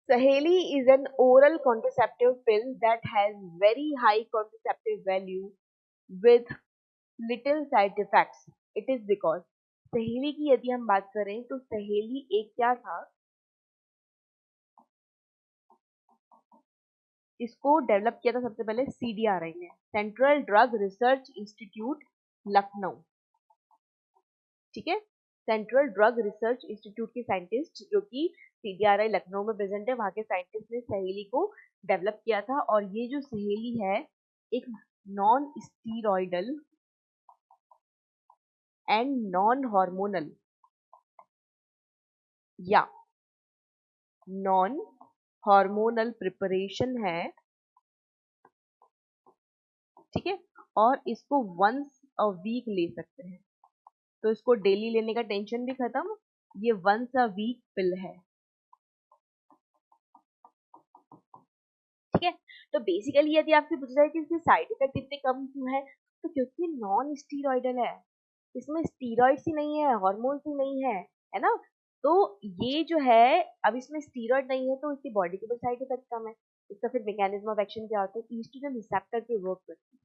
Saheli is an oral contraceptive pill that has very high contraceptive value with little side effects. It is because सहेली की यदि हम बात करें तो सहेली एक क्या था, इसको डेवलप किया था सबसे पहले CDRI ने, central drug research institute Lucknow, ठीक है। सेंट्रल ड्रग रिसर्च इंस्टीट्यूट के साइंटिस्ट जो कि CDRI लखनऊ में प्रेजेंट है, वहां के साइंटिस्ट ने सहेली को डेवलप किया था। और ये जो सहेली है एक non steroidal and non hormonal या नॉन हार्मोनल प्रिपरेशन है, ठीक है। और इसको वंस अ वीक ले सकते हैं, तो इसको डेली लेने का टेंशन भी खत्म, ये वंस अ वीक पिल है, ठीक है। तो बेसिकली यदि आपसे पूछा जाए कि इसके साइड इफेक्ट इतने कम क्यों है, तो क्योंकि नॉन स्टीरॉयडल है, इसमें स्टीरॉइड्स ही नहीं है, हार्मोन्स ही नहीं है ना। तो ये जो है, अब इसमें स्टीरॉइड नहीं है तो इसकी बॉडी के ऊपर साइड इफेक्ट कम है। इसका फिर मैकेनिज्म ऑफ एक्शन क्या होता है, ईस्ट्रोजन रिसेप्टर पे वर्क करती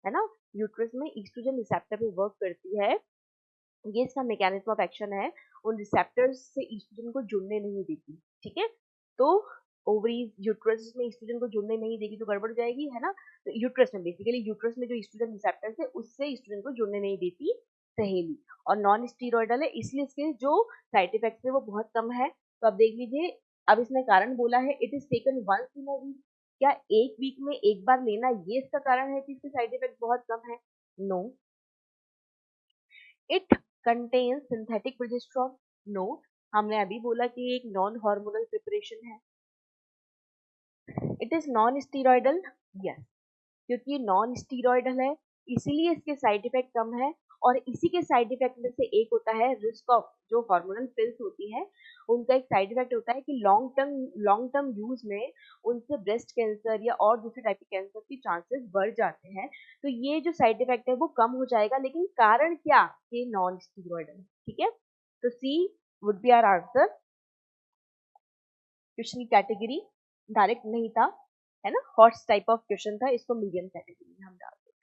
है ना, यूट्रस में ईस्ट्रोजन रिसेप्टर पे वर्क करती है, ये इसका मैकेनिज्म ऑफ एक्शन है। उन रिसेप्टर्स से ईस्ट्रोजन को जुड़ने नहीं देती, ठीक है। तो ओवरीज यूट्रस में ईस्ट्रोजन को जुड़ने नहीं देगी तो गड़बड़ हो जाएगी, है ना। तो यूट्रस में बेसिकली यूट्रस में जो ईस्ट्रोजन रिसेप्टर्स है उससे ईस्ट्रोजन को जुड़ने नहीं देती सहेली, और नॉन स्टीरॉयडल है इसलिए इसके जो साइड इफेक्ट्स है वो बहुत कम है। तो अब देख लीजिए, अब इसने कारण बोला है it is taken once in a week, क्या एक वीक में एक बार लेना ये इसका कारण है कि इसके साइड इफेक्ट बहुत कम है? No. It contains synthetic progesterone, no. हमने अभी बोला कि एक नॉन हार्मोनल प्रिपरेशन है। It is non steroidal, yes, क्योंकि नॉन स्टीरॉयडल है इसीलिए इसके साइड इफेक्ट कम है। और इसी के साइड इफेक्ट में से एक होता है रिस्क ऑफ, जो हार्मोनल पिल्स होती है उनका एक साइड इफेक्ट होता है कि लॉन्ग टर्म यूज में उनसे ब्रेस्ट कैंसर या और दूसरे टाइप के कैंसर की चांसेस बढ़ जाते हैं। तो ये जो साइड इफेक्ट है वो कम हो जाएगा, लेकिन कारण क्या, ये नॉन स्टीरॉयडल, ठीक है। तो C would be our answer. Question की कैटेगरी डायरेक्ट नहीं था, है ना, हॉट्स टाइप ऑफ क्वेश्चन था, इसको मीडियम कैटेगरी में हम डाल